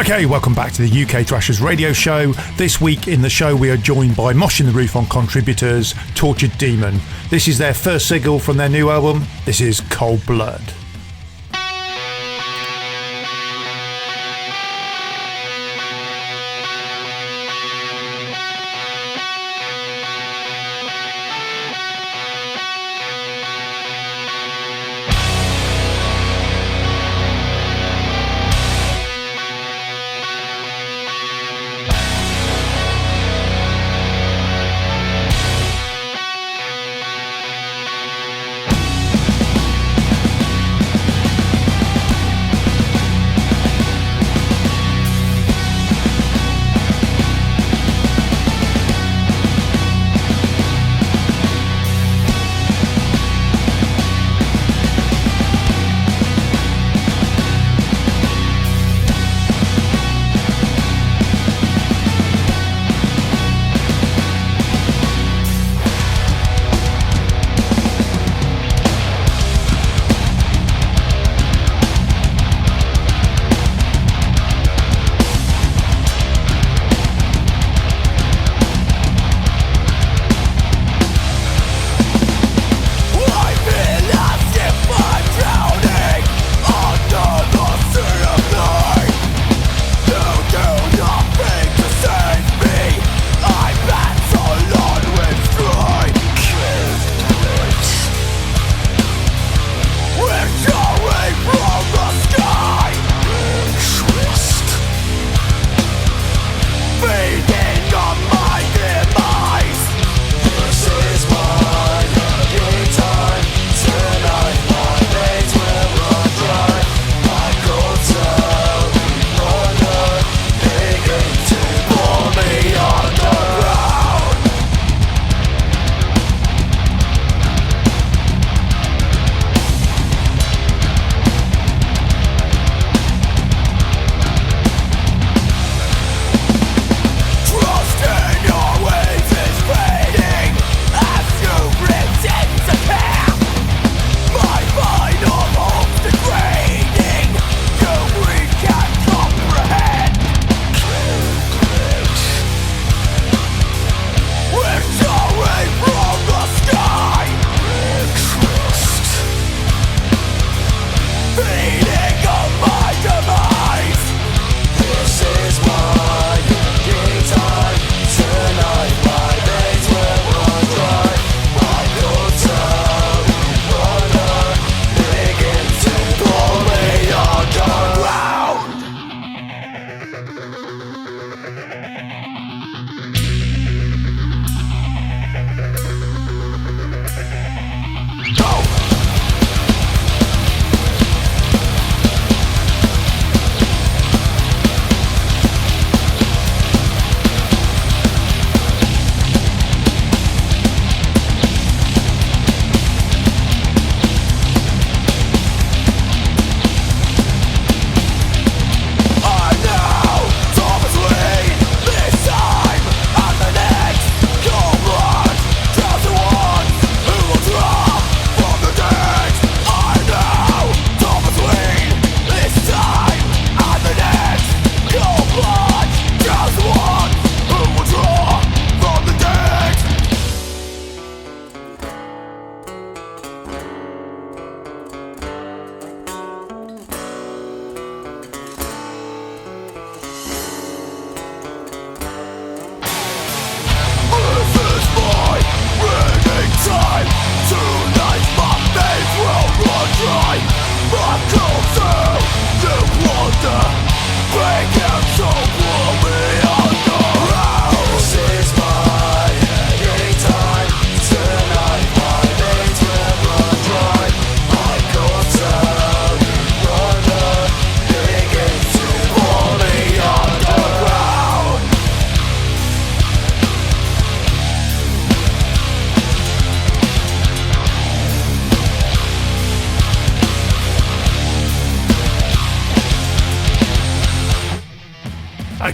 Okay, welcome back to the UK Thrashers radio show. This week in the show we are joined by Mosh in the Roof on contributors, Tortured Demon. This is their first single from their new album. This is Cold Blood.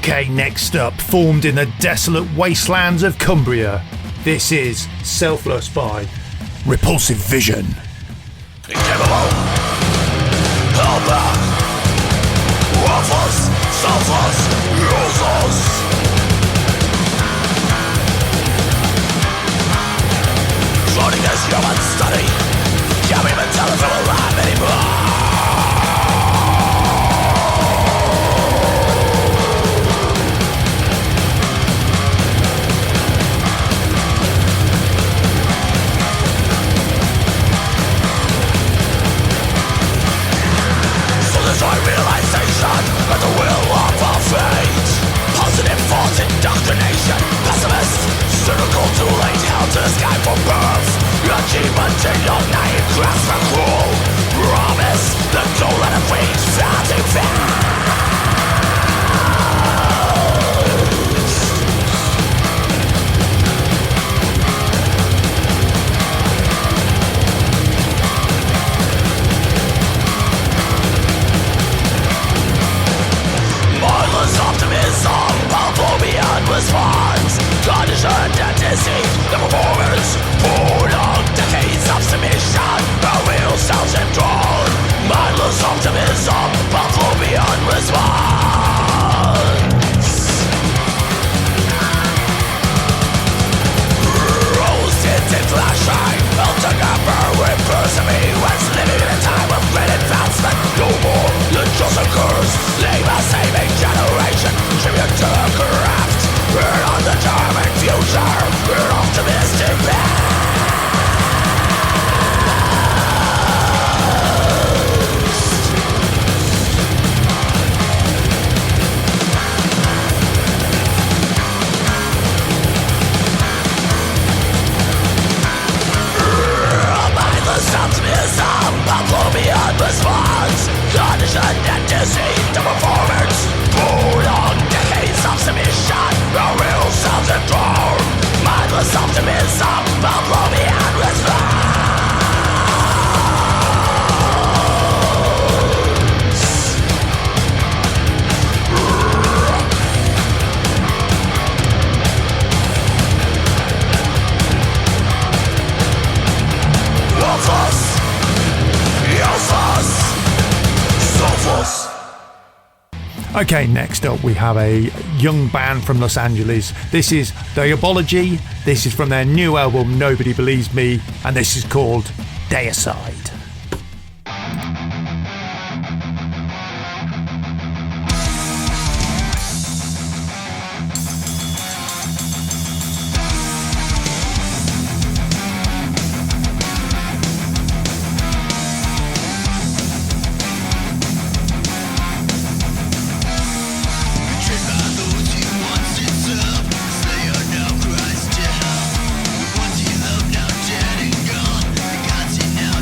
Okay, next up, formed in the desolate wastelands of Cumbria, this is Selfless by Repulsive Vision. Incapable, helper, worthless. Selfless, useless. Floating as human study. Can't even tell if I'm alive anymore. My realization that the will of our fate. Positive false indoctrination. Pessimist, cynical, too late. Hell to escape from birth. Achievement in your name. Grasp and cruel promise. The goal and a reach. Founding fast. Optimism, powerful beyond response. Conditioned and deceived, the performance. Prolonged decades of submission, our real selves enthroned. Mindless optimism, powerful beyond response. Rose-tinted flashing, melting amber with Repulsive was living in a time of great advancement. No more, the chosen curse. Leave a saving generation. Tribute to a craft. An undetermined future. An optimistic past. Mindless optimism, powerful beyond response. Conditioned and deceived, the performance. Prolonged decades of submission, our real selves enthroned. Mindless optimism, powerful beyond response. Worthless, useless, selfless. Okay, next up we have a young band from Los Angeles. This is Diabology. This is from their new album Nobody Believes Me, and this is called Deicide. Now dead and gone, the gods now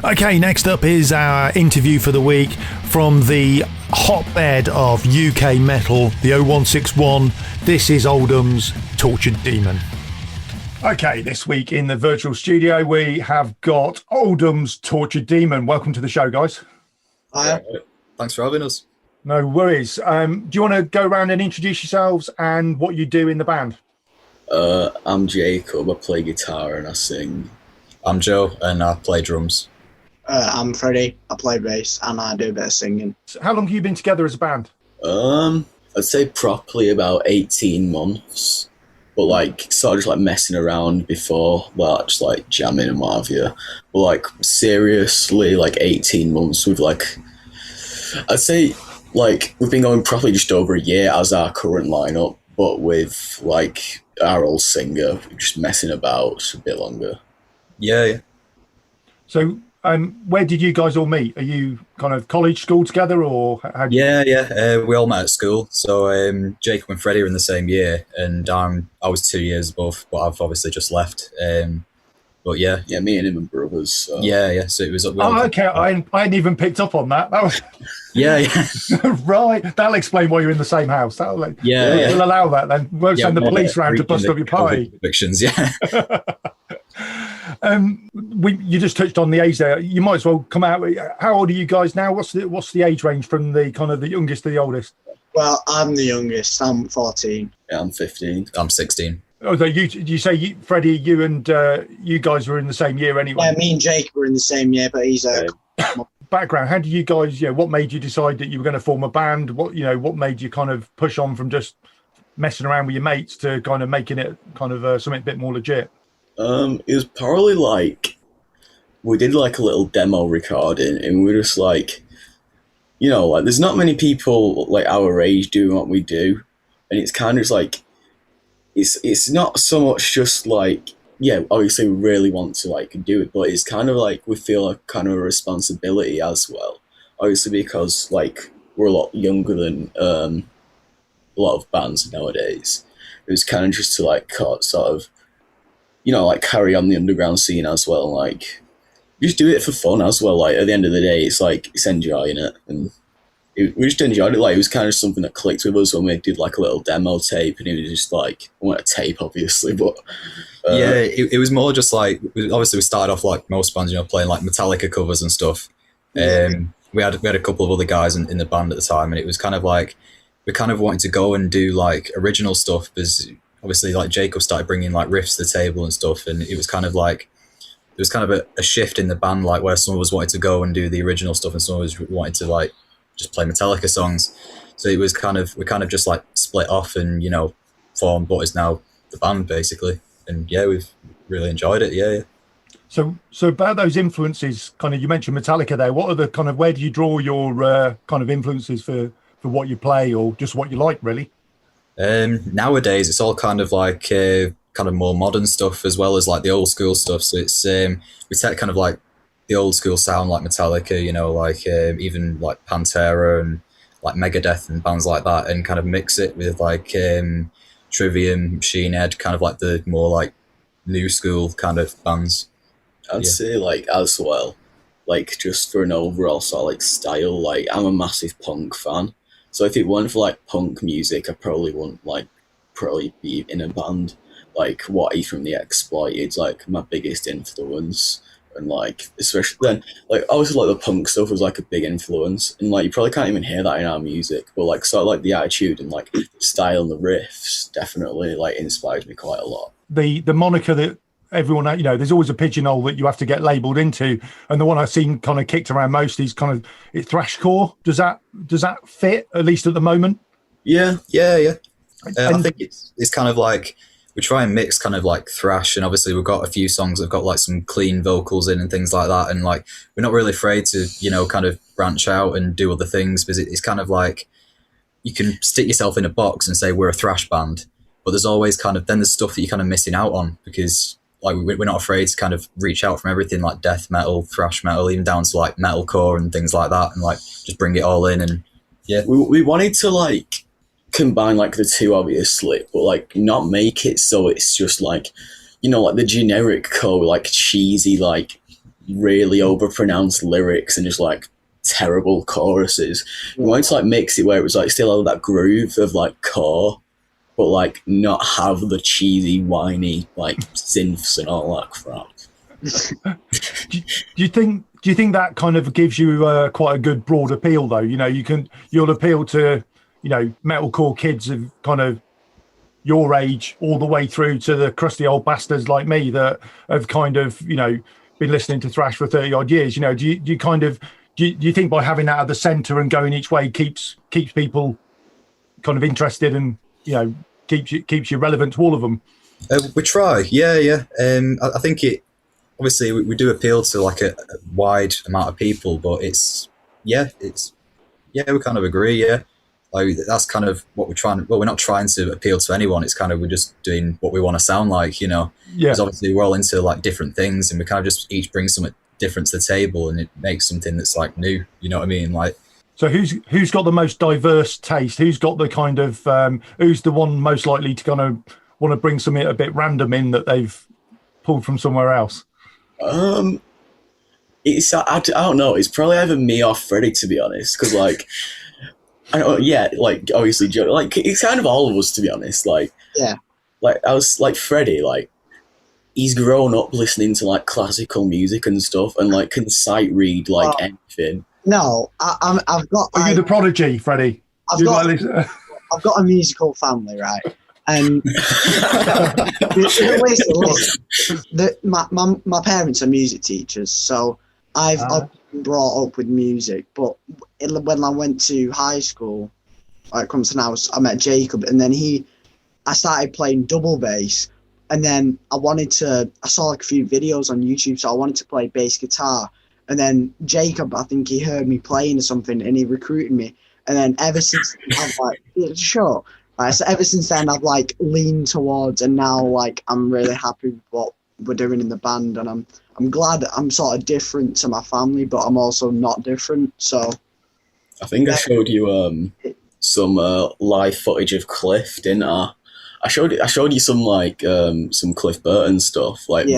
Okay, next up is our interview for the week from the hotbed of UK metal, the 0161. This is Oldham's Tortured Demon. Okay, this week in the virtual studio, we have got Oldham's Tortured Demon. Welcome to the show, guys. Hiya. Thanks for having us. No worries. Do you want to go around and introduce yourselves and what you do in the band? I'm Jacob. I play guitar and I sing. I'm Joe, and I play drums. I'm Freddie. I play bass and I do a bit of singing. So how long have you been together as a band? I'd say properly about 18 months, but like sort of just like messing around before that, just like jamming and what have you. But like seriously, like 18 months with like, I'd say like we've been going properly just over a year as our current lineup, but with like our old singer just messing about a bit longer. Yeah. So where did you guys all meet? Are you kind of college, school together, or how? Yeah. We all met at school. So Jacob and Freddie are in the same year, and I was 2 years above, but I've obviously just left. But yeah, me and him are brothers. So. Yeah. So it was. Okay. I hadn't even picked up on that. That was. Yeah. Right. That'll explain why you're in the same house. We'll allow that then. We'll send the police round to bust up your party. Convictions, yeah. You just touched on the age there. You might as well come out. How old are you guys now? What's the age range from the kind of the youngest to the oldest? Well, I'm the youngest. I'm 14. Yeah, I'm 15. I'm 16. Oh, so you say, Freddie, you and you guys were in the same year anyway? Yeah, me and Jake were in the same year, but he's a... Background, how did you guys, what made you decide that you were going to form a band? What made you kind of push on from just messing around with your mates to kind of making it kind of something a bit more legit? It was probably like, we did like a little demo recording and we were just like, like there's not many people like our age doing what we do. And it's kind of just like, it's not so much just like, obviously we really want to like do it, but it's kind of like we feel a kind of a responsibility as well. Obviously because like we're a lot younger than a lot of bands nowadays. It was kind of just to like sort of, like carry on the underground scene as well. Like just do it for fun as well. Like at the end of the day, it's like it's enjoying it, and we just enjoyed it. Like it was kind of something that clicked with us when we did like a little demo tape, and it was just like, I want a tape obviously, but it was more just like, obviously we started off like most bands, playing like Metallica covers and stuff. We had a couple of other guys in the band at the time, and it was kind of like we kind of wanted to go and do like original stuff, because obviously like Jacob started bringing like riffs to the table and stuff, and it was kind of like there was kind of a shift in the band, like where some of us wanted to go and do the original stuff and some of us wanted to like just play Metallica songs. So it was we kind of just like split off and formed what is now the band basically. And we've really enjoyed it. Yeah. So about those influences, kind of, you mentioned Metallica there. What are the kind of, where do you draw your kind of influences for what you play, or just what you like, really? Nowadays, it's all kind of like kind of more modern stuff as well as like the old school stuff. So it's we take kind of like the old school sound like Metallica, like even like Pantera and like Megadeth and bands like that, and kind of mix it with like Trivium, Machine Head, kind of like the more like new school kind of bands. I'd say like as well, like just for an overall sort of like style, like I'm a massive punk fan. So if it weren't for like punk music, I probably wouldn't like probably be in a band. Like Watty from The Exploited's like my biggest influence, and like especially then like obviously like the punk stuff was like a big influence, and like you probably can't even hear that in our music, but like sort of like the attitude and like the style and the riffs definitely like inspired me quite a lot. The moniker that everyone, there's always a pigeonhole that you have to get labelled into, and the one I've seen kind of kicked around most is kind of thrashcore. Does that fit, at least at the moment? Yeah. I think it's kind of like we try and mix kind of like thrash, and obviously we've got a few songs that've got like some clean vocals in and things like that, and like we're not really afraid to kind of branch out and do other things, because it's kind of like you can stick yourself in a box and say we're a thrash band, but there's always kind of then there's stuff that you're kind of missing out on, because like we're not afraid to kind of reach out from everything like death metal, thrash metal, even down to like metalcore and things like that, and like just bring it all in. And we wanted to like combine like the two obviously, but like not make it so it's just like like the generic core, like cheesy like really overpronounced lyrics and just like terrible choruses. We wanted to like mix it where it was like still had that groove of like core, but like not have the cheesy, whiny like synths and all that crap. Do you think that kind of gives you quite a good broad appeal though? You know, you'll appeal to, you know, metalcore kids of kind of your age all the way through to the crusty old bastards like me that have kind of, you know, been listening to thrash for 30 odd years. You know, do you think by having that at the center and going each way keeps people kind of interested and, you know, keeps you relevant to all of them? We try, yeah. I think it obviously we do appeal to like a wide amount of people, but we kind of agree, yeah. Like that's kind of what we're trying. Well, we're not trying to appeal to anyone. It's kind of we're just doing what we want to sound like, you know. Yeah. Because obviously we're all into like different things, and we kind of just each bring something different to the table, and it makes something that's like new. You know what I mean? Like. So who's got the most diverse taste? Who's got the kind of who's the one most likely to kind of want to bring something a bit random in that they've pulled from somewhere else? It's I don't know. It's probably either me or Freddie, to be honest, because like. I don't, yeah, like obviously, Joe. Like it's kind of all of us, to be honest. Like, Yeah. like I was like Freddie. Like he's grown up listening to like classical music and stuff, and like can sight read like anything. No, I've got. Are you the prodigy, Freddie? I've got a musical family, right? And listen, my parents are music teachers, so I've been brought up with music. But when I went to high school, it comes to now, I met Jacob, and then I started playing double bass, and then I saw like a few videos on YouTube, so I wanted to play bass guitar. And then Jacob, I think he heard me playing or something, and he recruited me. And then ever since, I've like, yeah, sure. So ever since then, I've like leaned towards, and now like I'm really happy with what we're doing in the band, and I'm glad I'm sort of different to my family, but I'm also not different. So I think I showed you some live footage of Cliff, didn't I? I showed you some like some Cliff Burton stuff, like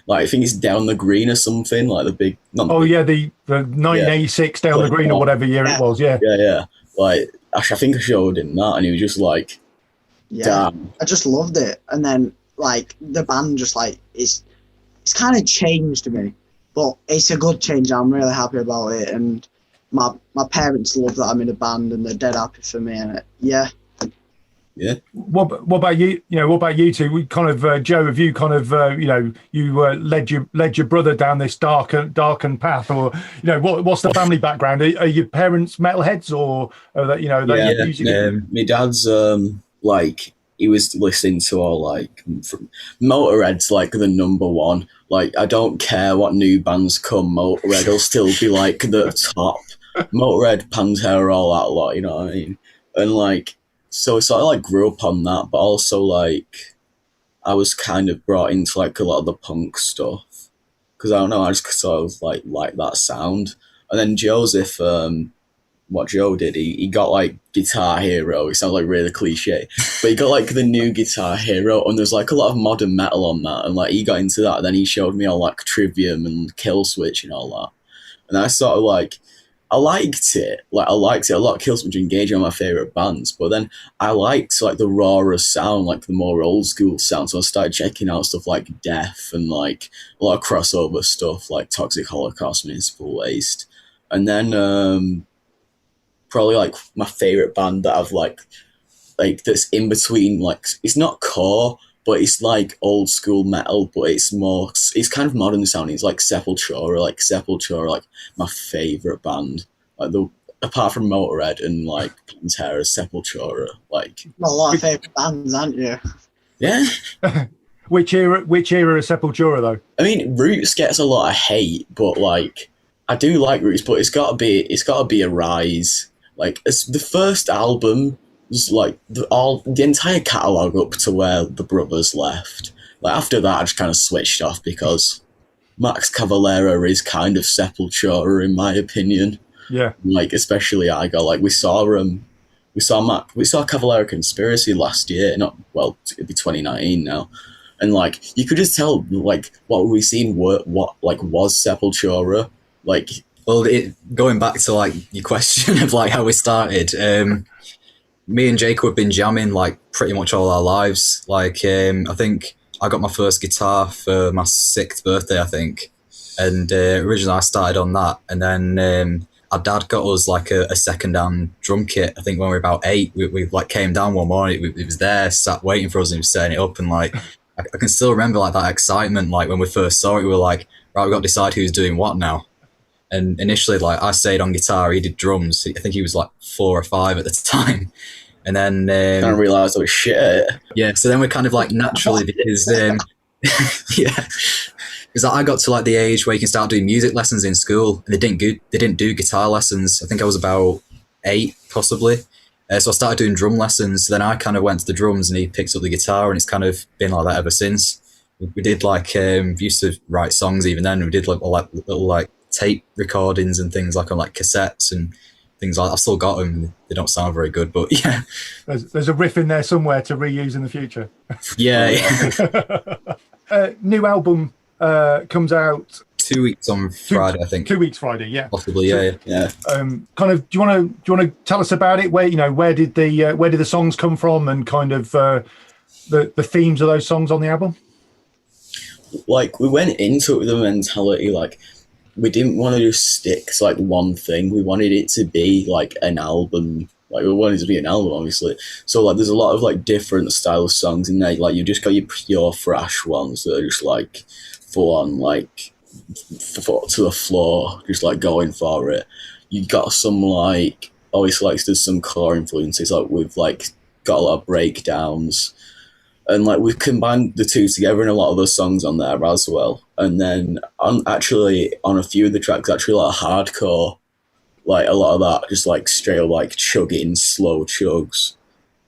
like I think it's Down the Green or something, like the big. The 1986 Down the Green or whatever year it was, yeah. Like I think I showed him that, and he was just like, damn. I just loved it, and then like the band just like it's kind of changed me, but it's a good change. I'm really happy about it, and my parents love that I'm in a band, and they're dead happy for me, and Yeah. What about you? You know, what about you two? We kind of Joe, have you kind of you led your brother down this darkened path, or you know what's the family background? Are your parents metalheads, or are they, music? My dad's like he was listening to all like from Motorhead's like the number one. Like I don't care what new bands come, Motorhead will still be like the top. Motorhead, Pantera, all that lot. You know what I mean? And like. So I sort of like grew up on that, but also like I was kind of brought into like a lot of the punk stuff because I don't know, I just sort of like that sound. And then Joseph, what Joe did, he got like Guitar Hero. It sounds like really cliche, but he got like the new Guitar Hero, and there's like a lot of modern metal on that, and like he got into that. And then he showed me all like Trivium and Killswitch and all that, and I sort of like. I liked it. Like I liked it a lot. Killswitch and Engage are my favourite bands. But then I liked like the rawer sound, like the more old school sound. So I started checking out stuff like Death and like a lot of crossover stuff like Toxic Holocaust, Municipal Waste. And then probably like my favourite band that I've like that's in between, like it's not core, but it's like old school metal, but it's kind of modern sounding. It's like Sepultura, like my favourite band. Like apart from Motorhead and like Pantera, Sepultura, like a lot of favourite bands, aren't you? Yeah. Which era is Sepultura though? I mean, Roots gets a lot of hate, but like I do like Roots, but it's gotta be a Rise. Like it's the first album. Was like the entire catalogue up to where the brothers left. Like after that, I just kind of switched off because Max Cavalera is kind of Sepultura in my opinion. Yeah. Like especially we saw Cavalera Conspiracy last year. It'd be 2019 now, and like you could just tell like what we seen what like was Sepultura. Like, well, going back to like your question of like how we started, me and Jacob have been jamming like pretty much all our lives. Like, I think I got my first guitar for my 6th birthday, I think, and originally I started on that, and then our dad got us like a second-hand drum kit. I think when we were about 8, we like came down one morning, it was there, sat waiting for us, and he was setting it up, and like I can still remember like that excitement. Like when we first saw it, we were like, right, we got to decide who's doing what now. And initially, like I stayed on guitar, he did drums. I think he was like 4 or 5 at the time. And then I realised I was shit. Yeah, so then we kind of like naturally because yeah, because I got to like the age where you can start doing music lessons in school, and they didn't do guitar lessons. I think I was about 8 possibly. So I started doing drum lessons. Then I kind of went to the drums, and he picked up the guitar, and it's kind of been like that ever since. We did like we used to write songs even then. We did like little like tape recordings and things like on like cassettes and things like that. I've still got them. They don't sound very good, but yeah. There's a riff in there somewhere to reuse in the future. Yeah. New album comes out 2 weeks on Friday, I think. 2 weeks Friday, yeah. Possibly, yeah. Kind of. Do you want to tell us about it? Where did the songs come from, and kind of the themes of those songs on the album? Like we went into it with a mentality like we didn't want to just stick to like one thing. We wanted it to be like an album. Like we wanted it to be an album, obviously. So like there's a lot of like different style of songs in there. Like you just got your pure thrash ones that are just like full on like to the floor, just like going for it. You got some like obviously like there's some core influences. Like we've like got a lot of breakdowns. And like we've combined the two together in a lot of the songs on there as well. And then on a few of the tracks, actually like hardcore, like a lot of that just like straight up like chugging, slow chugs.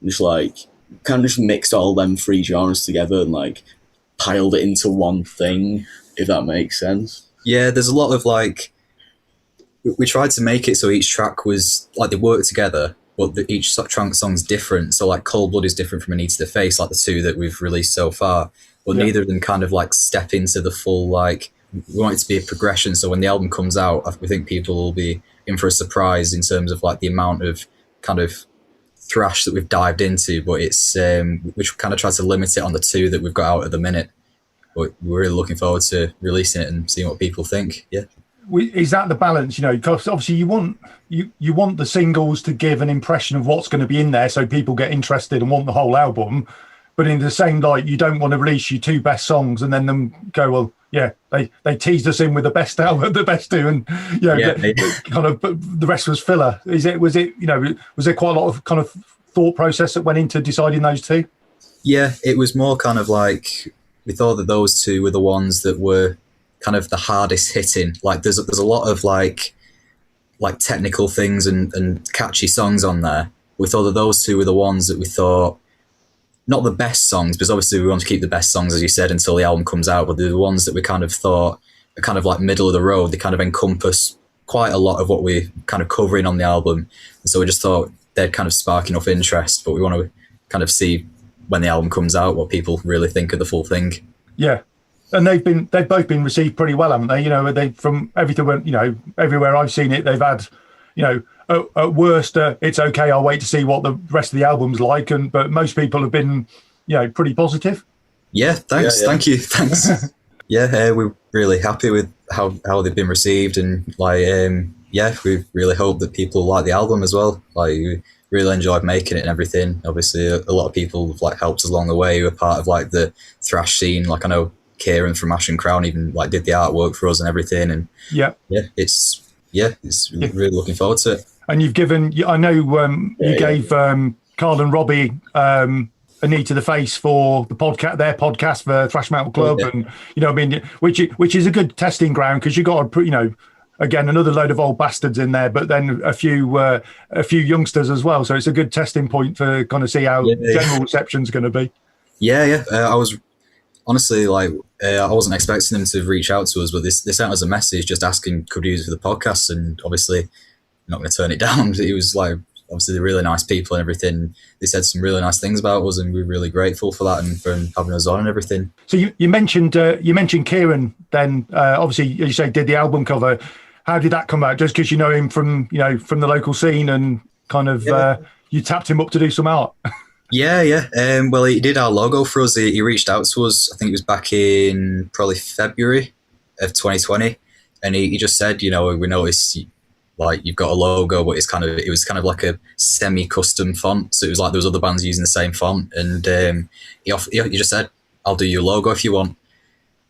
Just like kind of just mixed all them 3 genres together and like piled it into one thing, if that makes sense. Yeah, there's a lot of like, we tried to make it so each track was like they work together, but each trunk song's different. So like Cold Blood is different from A Knee to the Face, like the 2 that we've released so far. But neither of them kind of like step into the full, like, we want it to be a progression. So when the album comes out, we think people will be in for a surprise in terms of like the amount of kind of thrash that we've dived into. But it's, which kind of tried to limit it on the 2 that we've got out at the minute. But we're really looking forward to releasing it and seeing what people think. Yeah. Is that the balance? Because obviously you want the singles to give an impression of what's going to be in there, so people get interested and want the whole album. But in the same light, you don't want to release your 2 best songs and then them go, well, yeah, they teased us in with the best album, the best 2, and kind of the rest was filler. Was there quite a lot of kind of thought process that went into deciding those 2? Yeah, it was more kind of like we thought that those 2 were the ones that were kind of the hardest hitting. Like there's a lot of like technical things and catchy songs on there. We thought that those 2 were the ones that we thought, not the best songs, because obviously we want to keep the best songs, as you said, until the album comes out, but they're the ones that we kind of thought are kind of like middle of the road. They kind of encompass quite a lot of what we're kind of covering on the album. And so we just thought they'd kind of spark enough interest, but we want to kind of see when the album comes out what people really think of the full thing. Yeah. And they've both been received pretty well, haven't they? They from everything, everywhere I've seen it, they've had, at worst, it's okay. I'll wait to see what the rest of the album's like. But most people have been, pretty positive. Yeah, thanks. Yeah. Thank you. Thanks. Yeah, we're really happy with how they've been received, and like, we really hope that people like the album as well. Like, we really enjoyed making it and everything. Obviously, a lot of people have like helped us along the way. We're part of like the thrash scene. Like, I know Kieran from Ash and Crown even like did the artwork for us and everything, and it's really looking forward to it. And you've given, I know you gave Carl and Robbie A Knee to the Face for the podcast, their podcast for Thrash Metal Club, and which is a good testing ground, because you got again another load of old bastards in there, but then a few youngsters as well. So it's a good testing point for kind of see how general reception's going to be. I was honestly like, I wasn't expecting them to reach out to us, but they sent us a message just asking could we use it for the podcast, and obviously I'm not going to turn it down. It was like obviously they're really nice people and everything. They said some really nice things about us, and we're really grateful for that and for having us on and everything. So you mentioned Kieran. Then obviously, as you say, did the album cover. How did that come out? Just because you know him from the local scene and kind of you tapped him up to do some art. Yeah. Well, he did our logo for us. He reached out to us. I think it was back in probably February of 2020, and he just said, we noticed like you've got a logo, but it was kind of like a semi-custom font. So it was like there was other bands using the same font, and he just said, "I'll do your logo if you want."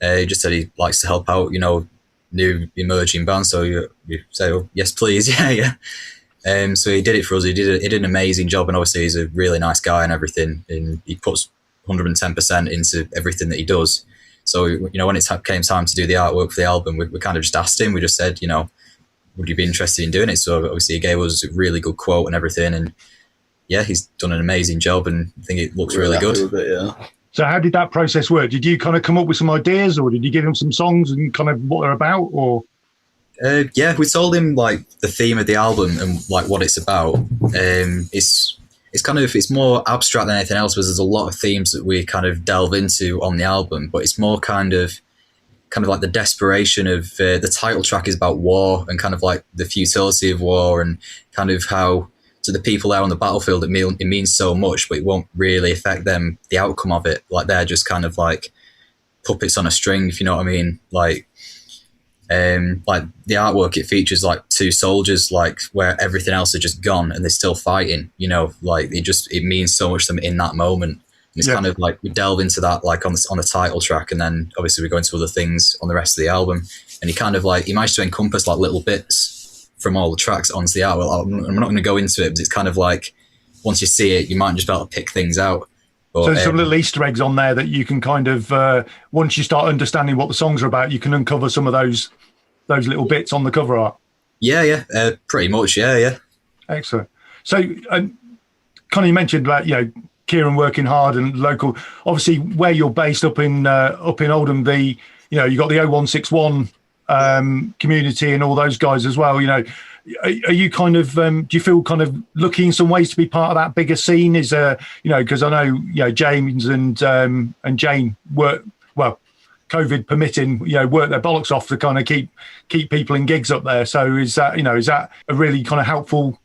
He just said he likes to help out, new emerging bands. So you say, "Oh, yes, please." Yeah. So he did it for us. He did an amazing job, and obviously he's a really nice guy and everything, and he puts 110% into everything that he does. So when it came time to do the artwork for the album, we kind of just asked him. We just said, would you be interested in doing it? So obviously he gave us a really good quote and everything, and yeah, he's done an amazing job, and I think it looks really good. So how did that process work? Did you kind of come up with some ideas, or did you give him some songs and kind of what they're about, or? Yeah, we told him like the theme of the album and like what it's about. It's more abstract than anything else, because there's a lot of themes that we kind of delve into on the album, but it's more kind of like the desperation of the title track is about war and kind of like the futility of war, and kind of how to the people there on the battlefield it means so much, but it won't really affect them, the outcome of it. Like they're just kind of like puppets on a string, if you know what I mean. Like the artwork, it features like two soldiers, like where everything else is just gone and they're still fighting, like it means so much to them in that moment. And it's kind of like we delve into that like on the title track, and then obviously we go into other things on the rest of the album, and he managed to encompass like little bits from all the tracks onto the art. Well, I'm not going to go into it, but it's kind of like once you see it, you might just be able to pick things out. But, so there's some little Easter eggs on there that you can kind of once you start understanding what the songs are about, you can uncover some of those little bits on the cover art. Yeah, pretty much. Yeah. Excellent. So, kind of you mentioned about Kieran working hard and local. Obviously, where you're based up in Oldham, you got the 0161 community and all those guys as well. Are you kind of do you feel kind of lucky in some ways to be part of that bigger scene? Is because I know James and Jane work well. COVID permitting, work their bollocks off to kind of keep people in gigs up there. So is that a really kind of helpful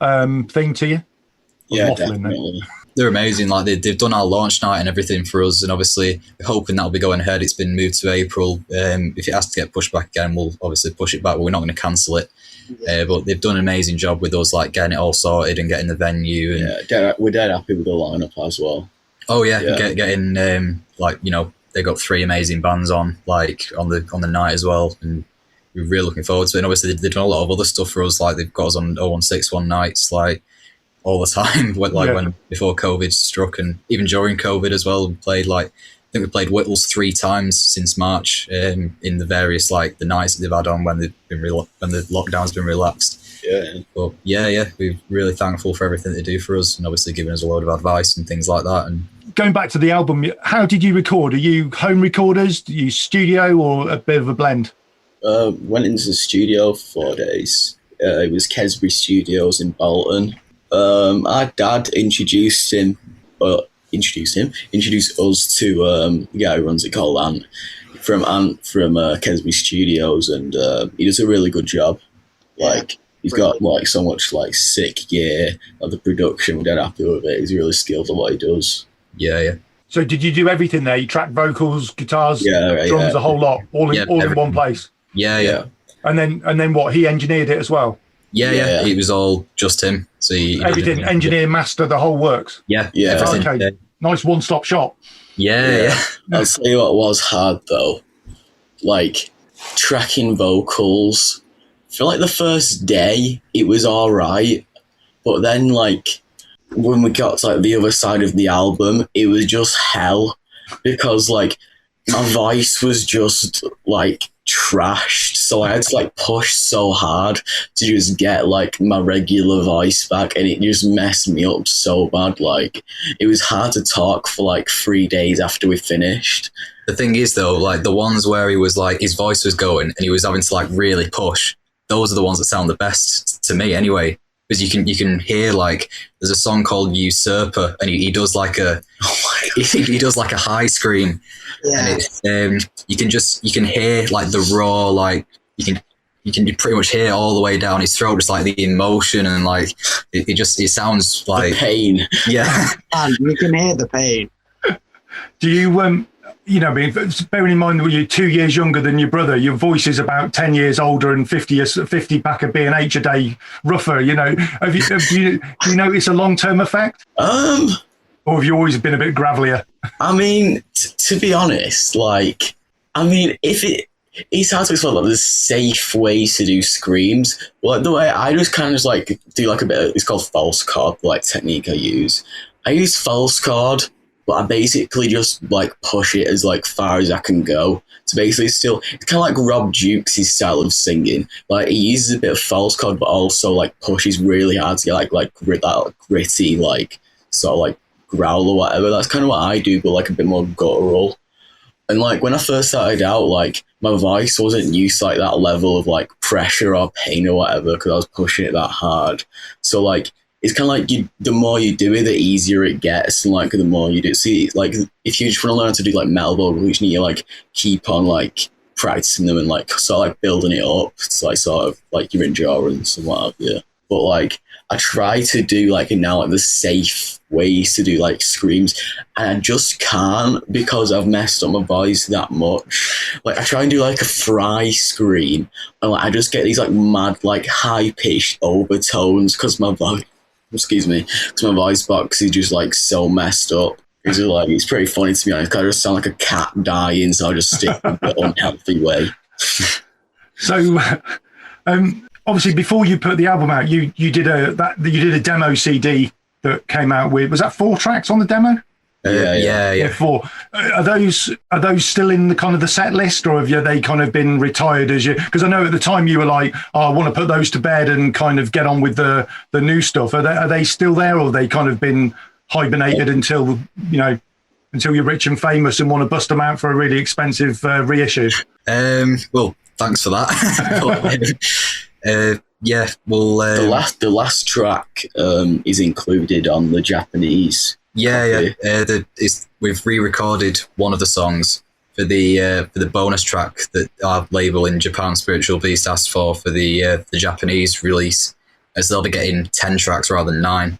thing to you? Yeah, definitely. They're amazing. Like they've done our launch night and everything for us, and obviously we're hoping that'll be going ahead. It's been moved to April. If it has to get pushed back again, we'll obviously push it back, but we're not going to cancel it. But they've done an amazing job with us, like getting it all sorted and getting the venue. And we're dead happy with the lineup as well. Oh yeah. Getting they got 3 amazing bands on the night as well, and we're really looking forward to it. And obviously they've done a lot of other stuff for us, like they've got us on 0161 nights like all the time, when before COVID struck, and even during COVID as well. We played I think we played Whittles 3 times since March in the various the nights that they've had on when the lockdown's been relaxed. But we're really thankful for everything they do for us, and obviously giving us a load of advice and things like that. And going back to the album, how did you record? Are you home recorders? Do you studio, or a bit of a blend? Went into the studio for 4 days. It was Kesbury Studios in Bolton. Our dad introduced us to the guy who runs it, called Ant from Kesbury Studios, and he does a really good job. He's got so much sick gear, the production. We're dead happy with it. He's really skilled at what he does. Yeah. So did you do everything there? You track vocals, guitars, drums, a whole lot, all in one place? Yeah. And then what? He engineered it as well? Yeah. It was all just him. So he everything, engineer, master, the whole works? Yeah. Everything. Okay. Nice one-stop shop. Yeah. I'll tell you what was hard though. Tracking vocals. For the first day, it was all right. But then when we got to the other side of the album, it was just hell, because my voice was just trashed, so I had to push so hard to just get my regular voice back, and it just messed me up so bad. It was hard to talk for 3 days after we finished. The thing is though, the ones where he was his voice was going and he was having to really push, those are the ones that sound the best to me anyway. because you can hear like there's a song called Usurper, and he does like a he does like a high scream, and it's you can hear like the raw, like you can pretty much hear all the way down his throat, just like the emotion, and like it sounds like the pain. Yeah, and you can hear the pain. Do you bearing in mind that you're 2 years younger than your brother, your voice is about 10 years older and 50 back of B&H a day rougher, do you notice a long-term effect? Or have you always been a bit gravelier? I mean, to be honest, it's hard to explain like the safe ways to do screams. Like the way I just kind of like do like a bit of, it's called false chord, like technique I use. I use false chord, but I basically just like push it as like far as I can go. So basically it's kind of like Rob Dukes' style of singing. Like he uses a bit of false chord, but also like pushes really hard to get like that gritty, like sort of like growl or whatever. That's kind of what I do, but like a bit more guttural. And like when I first started out, like my voice wasn't used to like that level of like pressure or pain or whatever, because I was pushing it that hard. So like it's kind of like the more you do it, the easier it gets, and like the more you do. See, like if you just want to learn to do like metal vocals, you need to like keep on like practicing them and like sort of like building it up. It's like sort of like your endurance and what have you. But like I try to do like now like the safe ways to do like screams, and I just can't because I've messed up my voice that much. Like I try and do like a Fry scream, and like I just get these like mad like high pitched overtones because my voice. Excuse me, because my voice box is just like so messed up. It's pretty funny to be honest. I just sound like a cat dying, so I just stick in the unhealthy way. So, obviously, before you put the album out, you did a demo CD that came out with. Was that 4 tracks on the demo? Yeah. 4. Are those still in the kind of the set list, or have they kind of been retired as you? Because I know at the time you were like, I want to put those to bed and kind of get on with the new stuff. Are they still there, or have they kind of been hibernated until you're rich and famous and want to bust them out for a really expensive reissue? Well, thanks for that. The last track is included on the Japanese. We've re-recorded one of the songs for the bonus track that our label in Japan, Spiritual Beast, asked for the Japanese release, as they'll be getting 10 tracks rather than 9.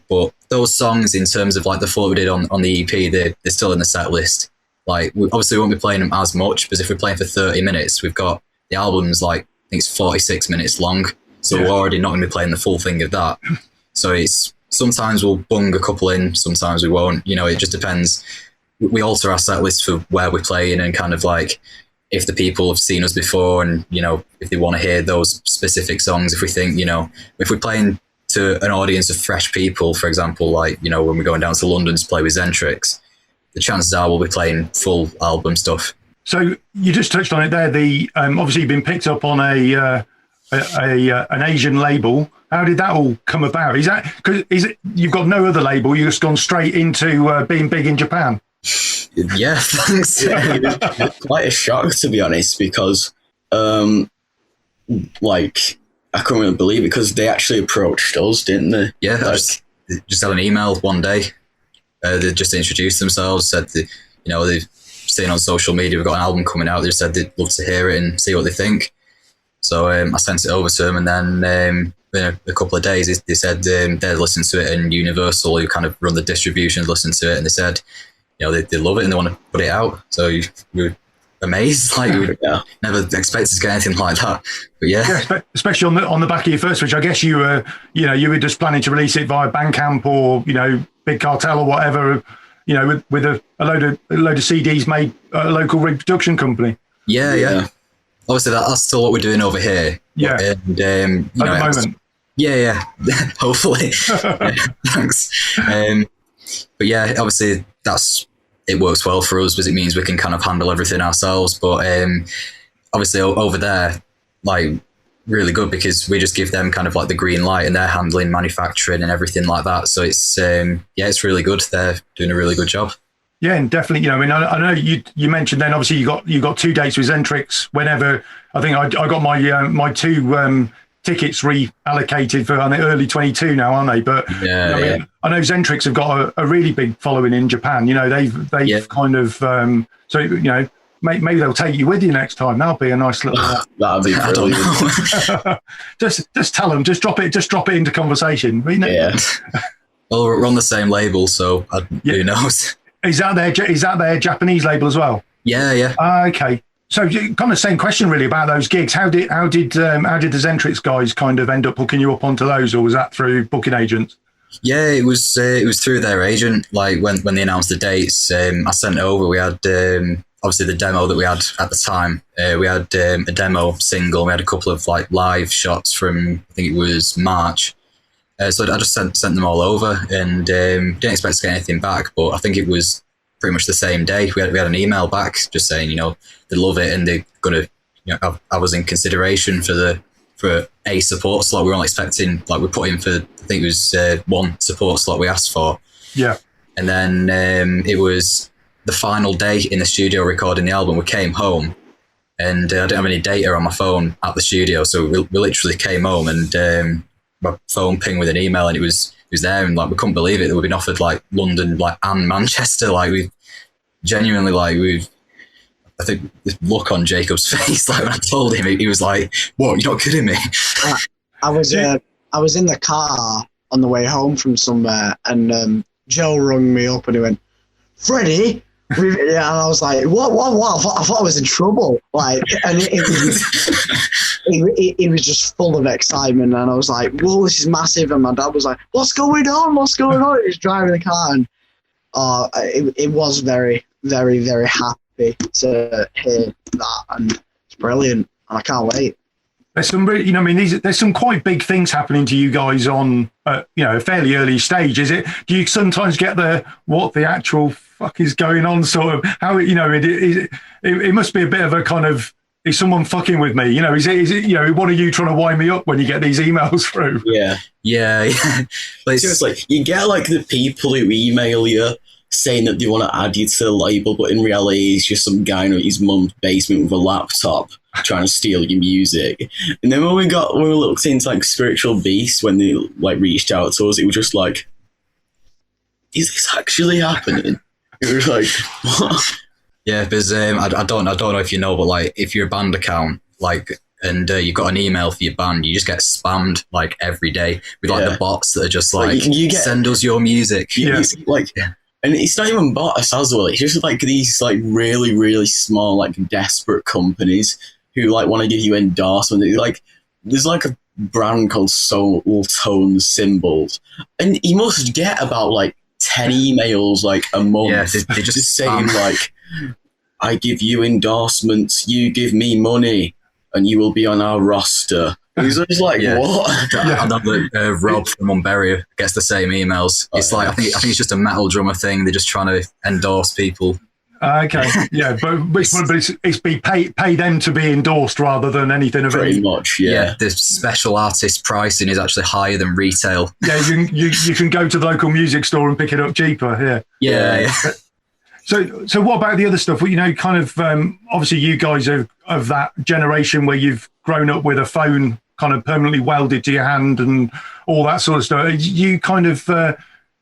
But those songs, in terms of like the 4 we did on the EP, they're still in the set list. Like we obviously won't be playing them as much, because if we're playing for 30 minutes, we've got the album's like I think it's 46 minutes long, so we're already not going to be playing the full thing of that. So it's sometimes we'll bung a couple in, sometimes we won't. It just depends. We alter our set list for where we're playing, and kind of like if the people have seen us before, and if they want to hear those specific songs. If we think if we're playing to an audience of fresh people, for example, like when we're going down to London to play with Zentrix, the chances are we'll be playing full album stuff. So you just touched on it there. The obviously you've been picked up on an Asian label. How did that all come about? Is it you've got no other label? You've just gone straight into being big in Japan? Yeah, thanks. It's quite a shock, to be honest, because I couldn't really believe it, because they actually approached us, didn't they? Yeah, just had an email one day. They just introduced themselves, said that, they've seen on social media we've got an album coming out. They just said they'd love to hear it and see what they think. So I sent it over to them, and then in a couple of days they said they'd listened to it, and Universal, who kind of run the distribution, listened to it, and they said they love it and they want to put it out. So we were amazed, like we never expected to get anything like that. But yeah, especially on the back of your first, which I guess you were just planning to release it via Bandcamp or Big Cartel or whatever, with a load of CDs made at a local reproduction company. Yeah. Obviously that's still what we're doing over here. Yeah. And, at the moment. Yeah. Hopefully. Thanks. But yeah, obviously it works well for us, because it means we can kind of handle everything ourselves. But obviously over there, like really good, because we just give them kind of like the green light, and they're handling manufacturing and everything like that. So it's it's really good. They're doing a really good job. Yeah, and definitely, I know you mentioned then, obviously you got 2 dates with Zentrix. Whenever I think I got my 2 tickets reallocated for early 22 now, aren't they? But I know Zentrix have got a really big following in Japan. They've kind of so maybe they'll take you with you next time. That'll be a nice little. That'd be brilliant. just tell them. Just drop it into conversation. Yeah. Well, we're on the same label, so who knows? Is that their Japanese label as well? Yeah. Okay. So, kind of same question really about those gigs. How did the Zentrix guys kind of end up hooking you up onto those, or was that through booking agents? Yeah, it was through their agent. Like when they announced the dates, I sent over. We had obviously the demo that we had at the time. We had a demo single. We had a couple of like live shots from, I think it was March. So I just sent them all over, and didn't expect to get anything back. But I think it was pretty much the same day. We had an email back just saying, they love it and they're gonna, I was in consideration for a support slot. We were only expecting, like, we put in for, I think it was one support slot we asked for. Yeah. And then it was the final day in the studio recording the album. We came home, and I didn't have any data on my phone at the studio, so we literally came home, and my phone pinged with an email, and it was there, and like we couldn't believe it that we'd been offered like London, like, and Manchester. Like, we genuinely, like, I think the look on Jacob's face, like, when I told him, he was like, "What? You're not kidding me?" I was in the car on the way home from somewhere, and Joe rung me up and he went, "Freddie." And I was like, what? I thought I was in trouble. Like, and it was just full of excitement. And I was like, whoa, this is massive. And my dad was like, what's going on? He was driving the car, and it was very, very, very happy to hear that. And it's brilliant. And I can't wait. There's some, there's some quite big things happening to you guys on, a fairly early stage. Do you sometimes get what the actual fuck is going on? Sort of how it must be a bit of a kind of, is someone fucking with me? Is it one of you trying to wind me up when you get these emails through? Yeah. But it's just like, you get like the people who email you saying that they want to add you to the label, but in reality, it's just some guy in his mum's basement with a laptop trying to steal your music. And then when we looked into like Spiritual Beast, when they like reached out to us, it was just like, is this actually happening? It was like, what? Yeah, because I don't know if you know, but like, if you're a band account, like, and you've got an email for your band, you just get spammed like every day with like the bots that are just like send us your music. It's like, and it's not even bots as well. It's just like these like really, really small, like desperate companies who like want to give you endorsement. Like, there's like a brand called Soul Tone Symbols, and you must get about like 10 emails like a month. Yeah, they just saying like, I give you endorsements, you give me money, and you will be on our roster. He's just like, what? I know that Rob from Umberia gets the same emails. It's like, I think it's just a metal drummer thing. They're just trying to endorse people. Okay, yeah, but it's pay them to be endorsed rather than anything of it. Pretty much, yeah. The special artist pricing is actually higher than retail. Yeah, you can go to the local music store and pick it up cheaper. Yeah. So what about the other stuff? Well, kind of obviously you guys are of that generation where you've grown up with a phone kind of permanently welded to your hand and all that sort of stuff. You kind of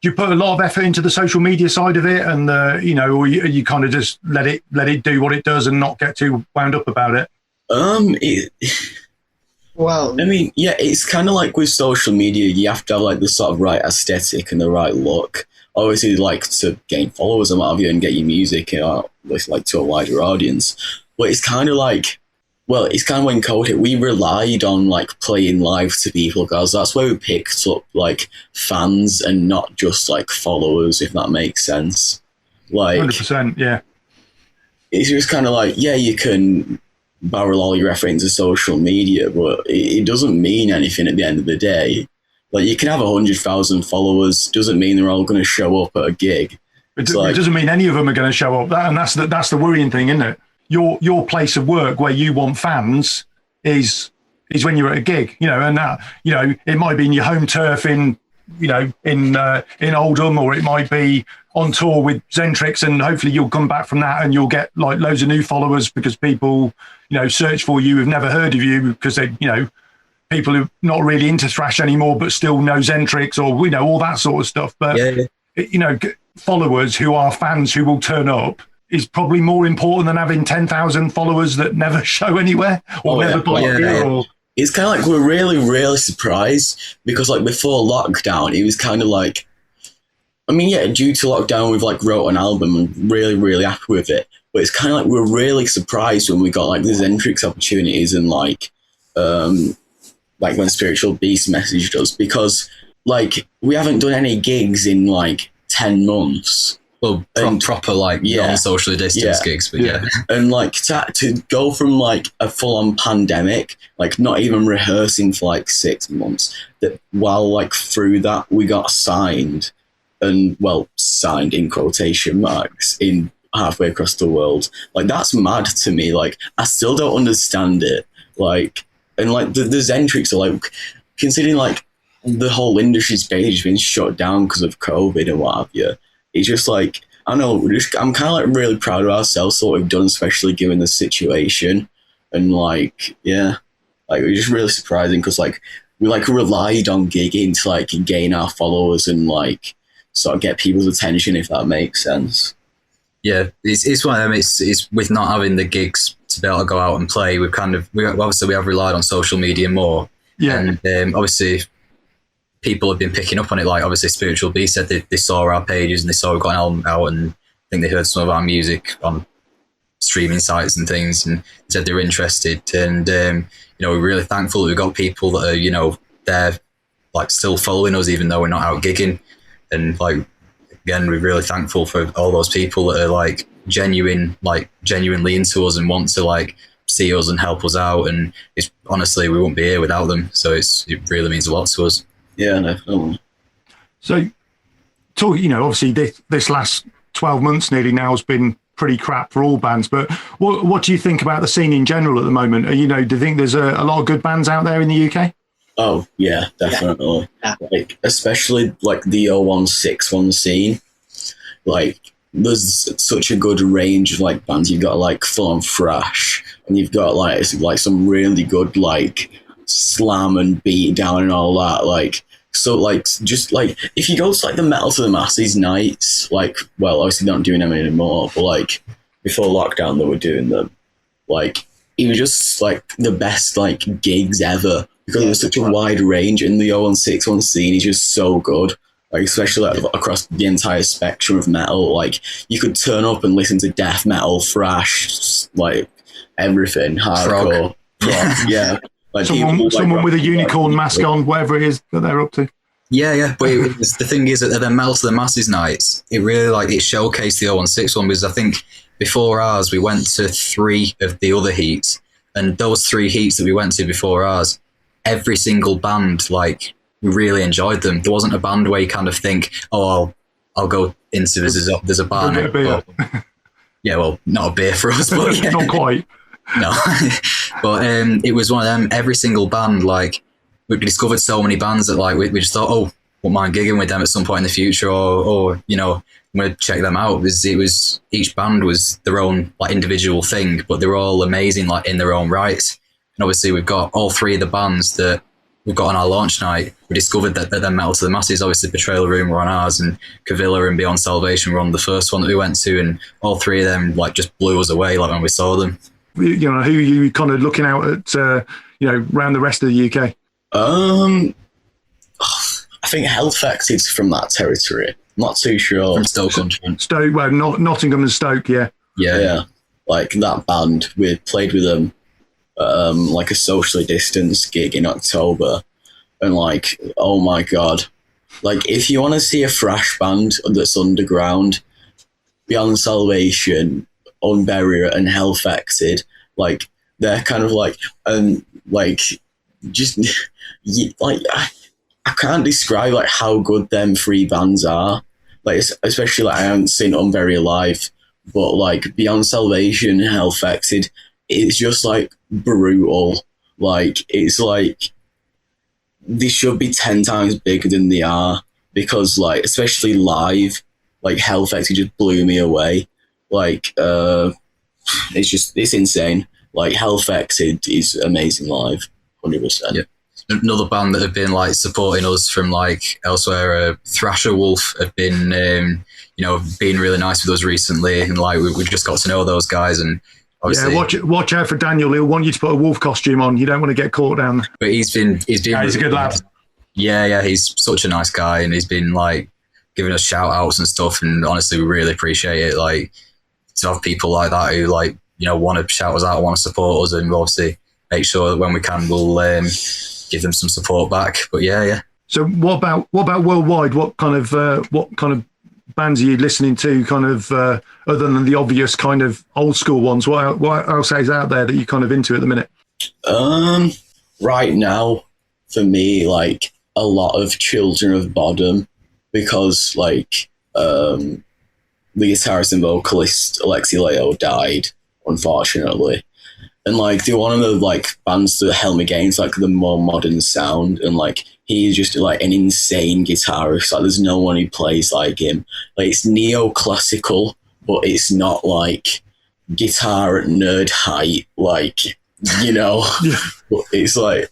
you put a lot of effort into the social media side of it, and or you kind of just let it do what it does and not get too wound up about it. Well, I mean, yeah, it's kind of like with social media, you have to have like the sort of right aesthetic and the right look. Obviously, like to gain followers and what have you, and get your music like to a wider audience. But it's kind of like, well, it's kind of when COVID hit, we relied on like playing live to people, because that's where we picked up like fans and not just like followers, if that makes sense. Like 100%, yeah. It's just kind of like, yeah, you can barrel all your effort into social media, but it doesn't mean anything at the end of the day. Like, you can have 100,000 followers, doesn't mean they're all going to show up at a gig. It doesn't mean any of them are going to show up. That's the worrying thing, isn't it? Your place of work where you want fans is when you're at a gig, and that, it might be in your home turf in Oldham, or it might be on tour with Zentrix, and hopefully you'll come back from that and you'll get like loads of new followers because people, search for you, have never heard of you because they people who are not really into thrash anymore, but still know Zentrix or, you know, all that sort of stuff. But, you know, followers who are fans who will turn up is probably more important than having 10,000 followers that never show anywhere or never buy gear. Or... It's kind of like we're really, really surprised because, like, before lockdown, it was kind of like, I mean, yeah, due to lockdown, we've, like, wrote an album and really, really happy with it. But it's kind of like we're really surprised when we got, like, the Zentrix opportunities and, like when Spiritual Beast messaged us because, like, we haven't done any gigs in, like, 10 months. Well, proper, like, non-socially distanced gigs, but And, like, to go from, like, a full-on pandemic, like, not even rehearsing for, like, 6 months, that while, like, through that, we got signed, and, well, signed in quotation marks, in halfway across the world. Like, that's mad to me. Like, I still don't understand it. Like, and, like, the Zentrix are, like, considering, like, the whole industry's basically been shut down because of COVID and what have you. It's just like, I don't know, I'm kind of like really proud of ourselves for what we've done, especially given the situation. And like, yeah, like it was just really surprising because like we like relied on gigging to like gain our followers and like sort of get people's attention, if that makes sense. Yeah, it's one of them. It's with not having the gigs to be able to go out and play. We have relied on social media more. Yeah, and obviously. People have been picking up on it, like obviously Spiritual Beast said they saw our pages and they saw we've got an album out and I think they heard some of our music on streaming sites and things and said they were interested. And, you know, we're really thankful that we've got people that are, you know, they're like still following us even though we're not out gigging. And like, again, we're really thankful for all those people that are like genuinely into us and want to like see us and help us out. And it's honestly, we wouldn't be here without them. So it really means a lot to us. Yeah, no. So, you know, obviously this last 12 months nearly now has been pretty crap for all bands, but what do you think about the scene in general at the moment? You know, do you think there's a lot of good bands out there in the UK? Oh, yeah, definitely. Yeah. Like, especially like the 016 scene. Like, there's such a good range of like bands. You've got like full on thrash, and you've got like some really good like slam and beat down and all that. Like, so like just like if you go to like the Metal to the Masses nights, like, well, obviously not doing them anymore, but like before lockdown they were doing them. Like, it was just like the best like gigs ever because there's such a wide range, and the 016 scene is just so good. Like, especially like across the entire spectrum of metal. Like, you could turn up and listen to death metal, thrash, like everything, hardcore, prog, yeah. Like someone with a unicorn mask on, whatever it is that they're up to. Yeah. But the thing is that at the Metal to the Masses nights, it really like it showcased the 016 because I think before ours we went to 3 of the other heats, and those 3 heats that we went to before ours, every single band like we really enjoyed them. There wasn't a band where you kind of think, oh, I'll go into there's a bar now. Yeah, well, not a beer for us, but yeah. Not quite. No, but it was one of them. Every single band, like we discovered so many bands that like we just thought, oh, won't mind gigging with them at some point in the future, or you know, I'm gonna check them out. It was each band was their own like individual thing, but they were all amazing like in their own rights. And obviously, we've got all 3 of the bands that we've got on our launch night. We discovered that they're Metal to the Masses. Obviously, Betrayal Room were on ours, and Cavilla and Beyond Salvation were on the first one that we went to, and all 3 of them like just blew us away like when we saw them. You know, who are you kind of looking out at, you know, around the rest of the UK? I think Hellfected's from that territory. I'm not too sure. From Stoke Country. Stoke, well, Nottingham and Stoke, yeah. Yeah. Like that band, we played with them like a socially distanced gig in October. And like, oh my God. Like, if you want to see a thrash band that's underground, Beyond Salvation, Unburial and Hellfected, like they're kind of like just like I can't describe like how good them 3 bands are. Like, especially like I haven't seen Unburial live, but like Beyond Salvation, Hellfected, it's just like brutal. Like, it's like they should be 10 times bigger than they are because like especially live, like Hellfected just blew me away. Like, it's insane. Like, Hellfected is amazing live, 100%. Yeah. another band that have been like supporting us from like elsewhere. Thrasherwolf have been being really nice with us recently, and like we just got to know those guys. And obviously, watch out for Daniel. He'll want you to put a wolf costume on. You don't want to get caught down. But he's been he's a good lad. Yeah, he's such a nice guy, and he's been like giving us shout outs and stuff. And honestly, we really appreciate it. Like to have people like that who like want to shout us out, want to support us, and obviously make sure that when we can, we'll give them some support back. But yeah. So what about worldwide? What kind of bands are you listening to? Kind of other than the obvious kind of old school ones. What else is out there that you're kind of into at the minute? Right now, for me, like a lot of Children of Bodom, because like the guitarist and vocalist Alexi Leo died, unfortunately. And like they're one of the like bands that help me gain like the more modern sound, and like he's just like an insane guitarist. Like there's no one who plays like him. Like it's neoclassical, but it's not like guitar at nerd height. Like but it's like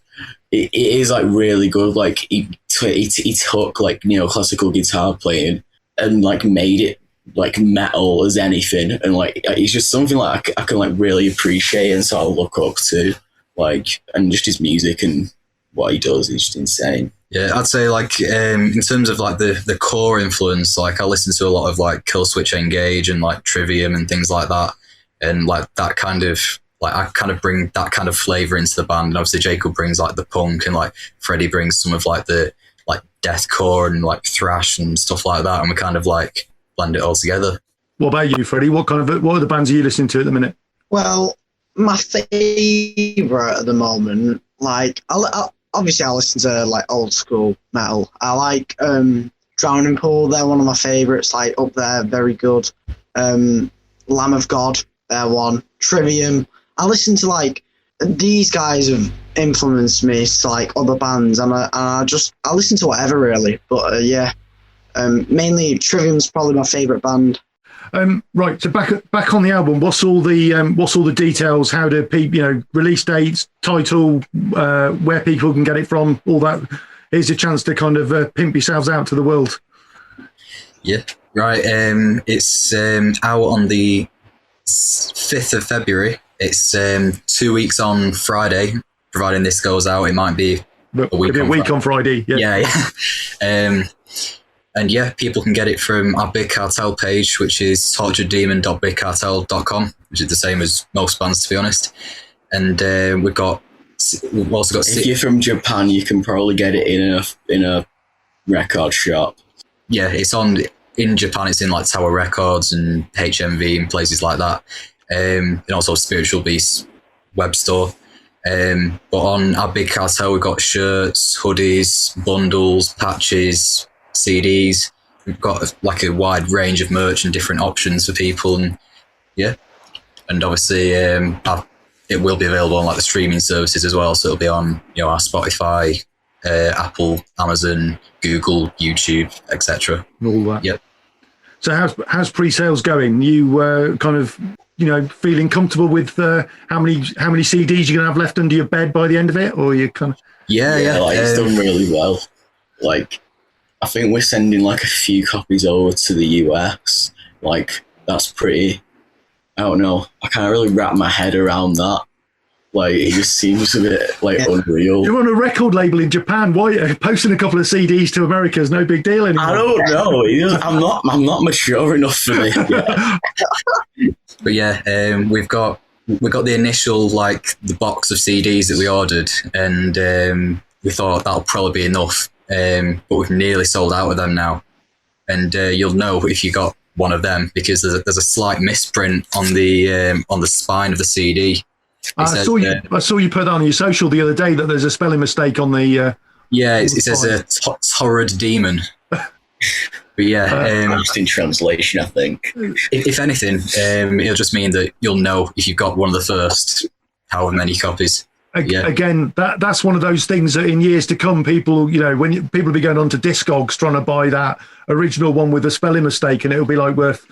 it is like really good. Like he took like neoclassical guitar playing and like made it like metal as anything, and like it's just something like I can like really appreciate and sort of look up to, like, and just his music and what he does is just insane. Yeah, I'd say like in terms of like the core influence, like I listen to a lot of like Killswitch Engage and like Trivium and things like that, and like that kind of like I kind of bring that kind of flavor into the band. And obviously Jacob brings like the punk, and like Freddie brings some of like the like deathcore and like thrash and stuff like that, and we kind of like blend it all together. What about you, Freddie? What are the bands are you listening to at the minute? Well, my favourite at the moment, like obviously I listen to like old school metal. I like Drowning Pool. They're one of my favourites, like up there, very good. Lamb of God, they're one. Trivium. I listen to like these guys have influenced me to like other bands, and I listen to whatever really. But mainly Trivium's probably my favourite band. Right, so back on the album, what's all the details? How do people, release dates, title, where people can get it from, all that? Here's a chance to kind of pimp yourselves out to the world. Yeah, right. It's out on the 5th of February. It's 2 weeks on Friday, providing this goes out. It might be a week on Friday. Yeah. And yeah, people can get it from our Big Cartel page, which is tortureddemon.bigcartel.com, which is the same as most bands, to be honest. And we've also got. If you're from Japan, you can probably get it in a record shop. Yeah, it's in Japan. It's in like Tower Records and HMV and places like that, and also Spiritual Beast web store. But on our Big Cartel, we've got shirts, hoodies, bundles, patches, CDs. We've got like a wide range of merch and different options for people, and obviously it will be available on like the streaming services as well. So it'll be on our Spotify, Apple, Amazon, Google, YouTube, etc. All that. Yep. So how's pre-sales going? You kind of feeling comfortable with how many CDs you're gonna have left under your bed by the end of it, or you kind of like it's done really well. Like I think we're sending like a few copies over to the US. Like that's pretty. I don't know. I can't really wrap my head around that. Like it just seems a bit like unreal. You're on a record label in Japan. Why posting a couple of CDs to America is no big deal anymore? I don't know. I'm not mature enough for this yet. But yeah, we've got the initial like the box of CDs that we ordered, and we thought that'll probably be enough. But we've nearly sold out of them now, and you'll know if you got one of them because there's a slight misprint on the spine of the CD. I saw you put that on your social the other day that there's a spelling mistake on the. It says a torrid demon. But yeah, just in translation, I think. If anything, it'll just mean that you'll know if you've got one of the first however many copies. Again, that's one of those things that in years to come, people, people will be going on to Discogs trying to buy that original one with the spelling mistake, and it'll be like worth,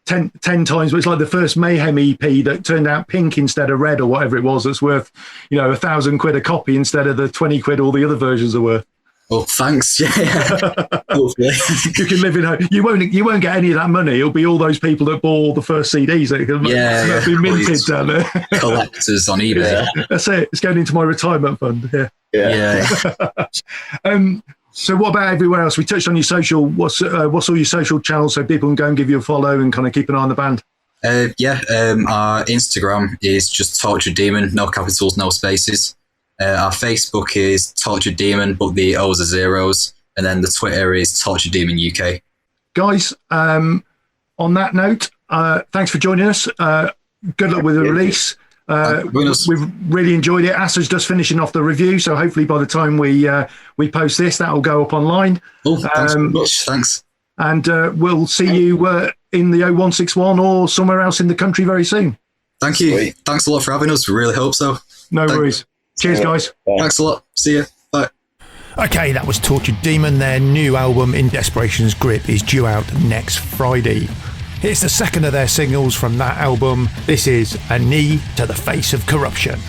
10 times, but it's like the first Mayhem EP that turned out pink instead of red or whatever it was. That's worth, £1,000 a copy instead of the 20 quid all the other versions are worth. Well, thanks. Yeah. Hopefully. You can live in hope. You won't get any of that money. It'll be all those people that bought the first CDs that have been minted down there. Collectors on eBay. Yeah. That's it. It's going into my retirement fund. Yeah. So what about everywhere else? We touched on your social. What's all your social channels so people can go and give you a follow and kind of keep an eye on the band? Our Instagram is just Tortured Demon, no capitals, no spaces. Our Facebook is Tortured Demon, but the O's are zeros. And then the Twitter is Tortured Demon UK. Guys, on that note, thanks for joining us. Good luck with the release. We've really enjoyed it. Asa's just finishing off the review, so hopefully by the time we post this, that will go up online. Oh, thanks very much. Thanks. And we'll see you in the 0161 or somewhere else in the country very soon. Thank you. Sweet. Thanks a lot for having us. We really hope so. No worries. Cheers, guys. Thanks a lot. See you. Bye. Okay, that was Tortured Demon. Their new album, In Desperation's Grip, is due out next Friday. It's the second of their singles from that album. This is A Knee to the Face of Corruption.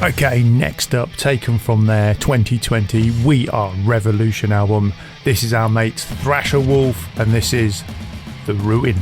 Okay, next up, taken from their 2020 We Are Revolution album. This is our mates Thrasherwolf, and this is The Ruin.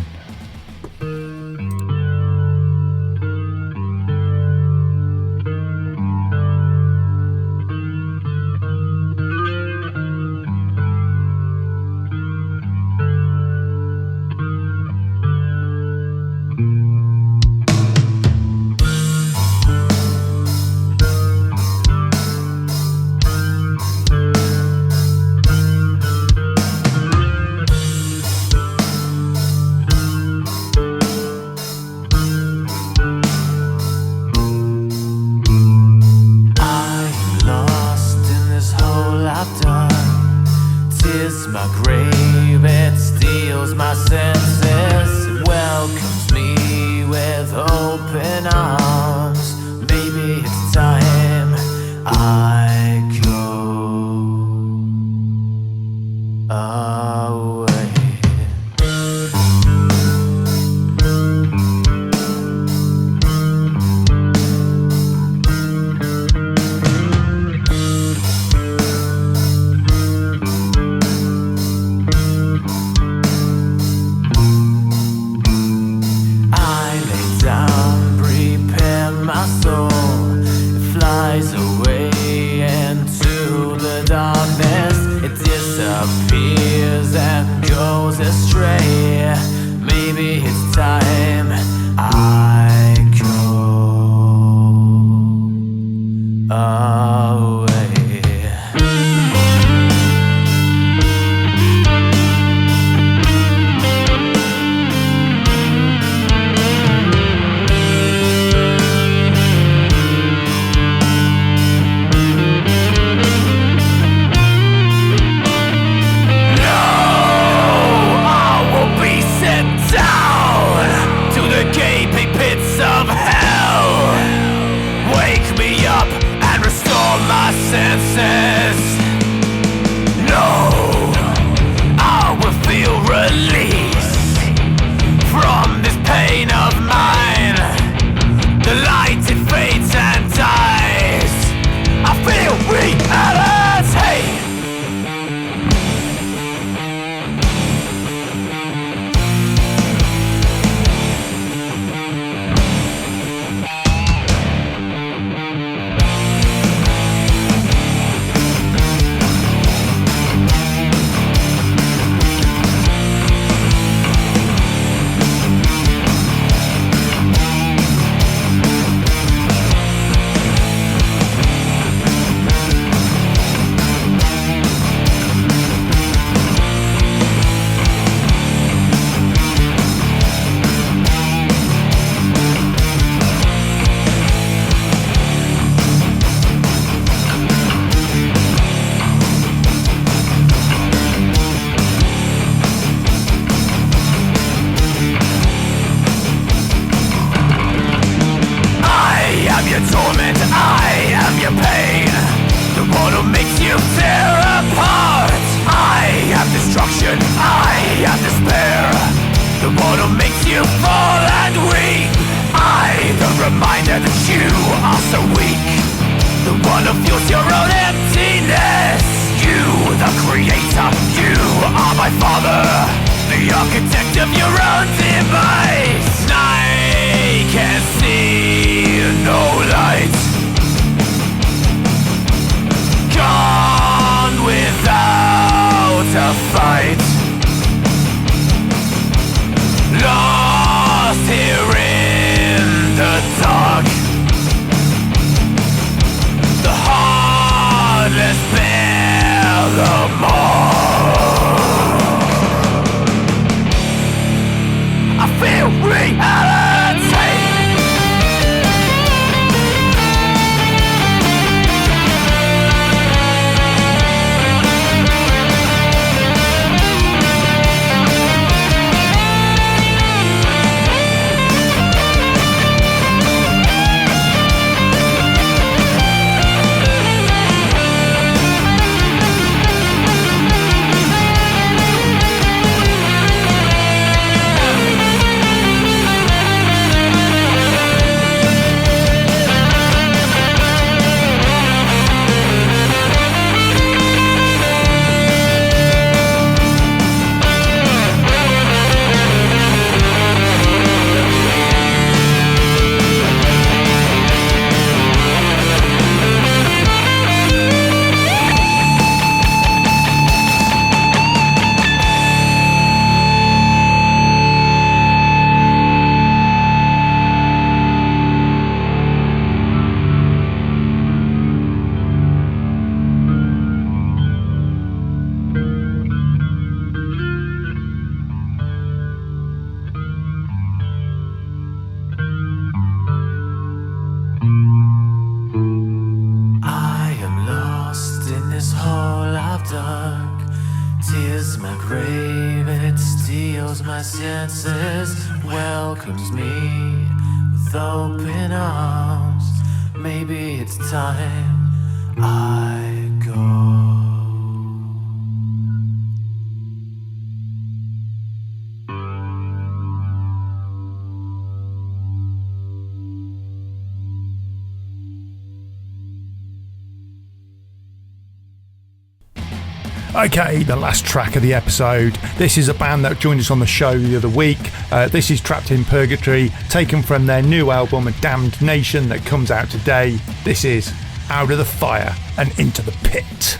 The heartless bear hole I've dug. Tears my grave, it steals my senses, welcomes me with open arms. Maybe it's time I go. Okay, the last track of the episode. This is a band that joined us on the show the other week. This is Trapped in Purgatory, taken from their new album, A Damned Nation, that comes out today. This is Out of the Fire and Into the Pit.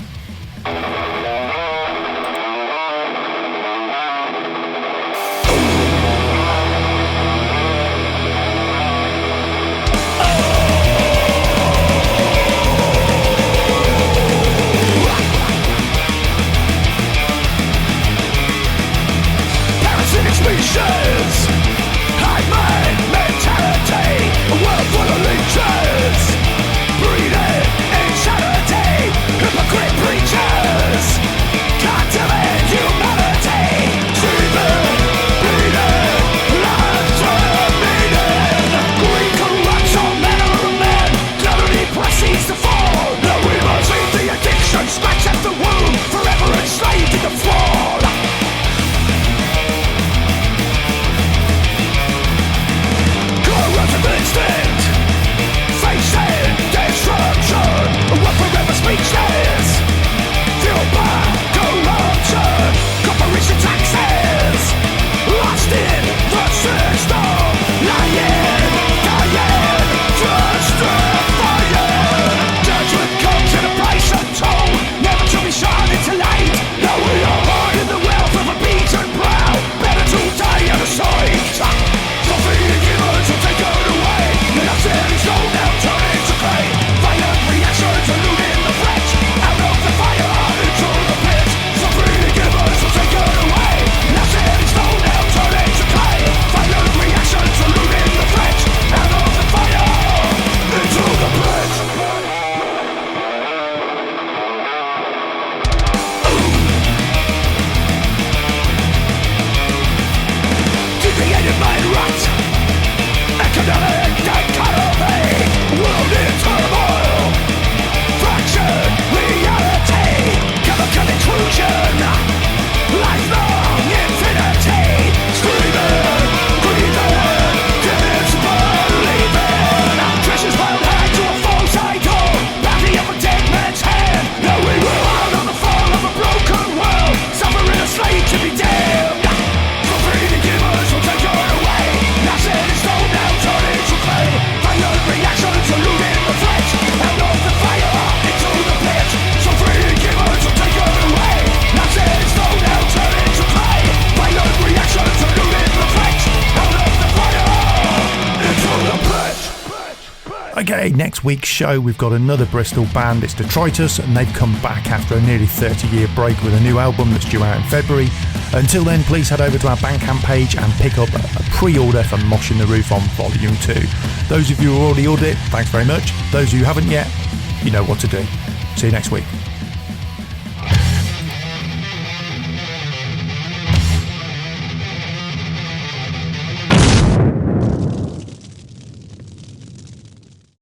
Okay, next week's show we've got another Bristol band. It's Detritus, and they've come back after a nearly 30-year break with a new album that's due out in February. Until then, please head over to our Bandcamp page and pick up a pre-order for Mosh in the Roof on Volume 2. Those of you who already ordered it, thanks very much. Those of you who haven't yet, you know what to do. See you next week.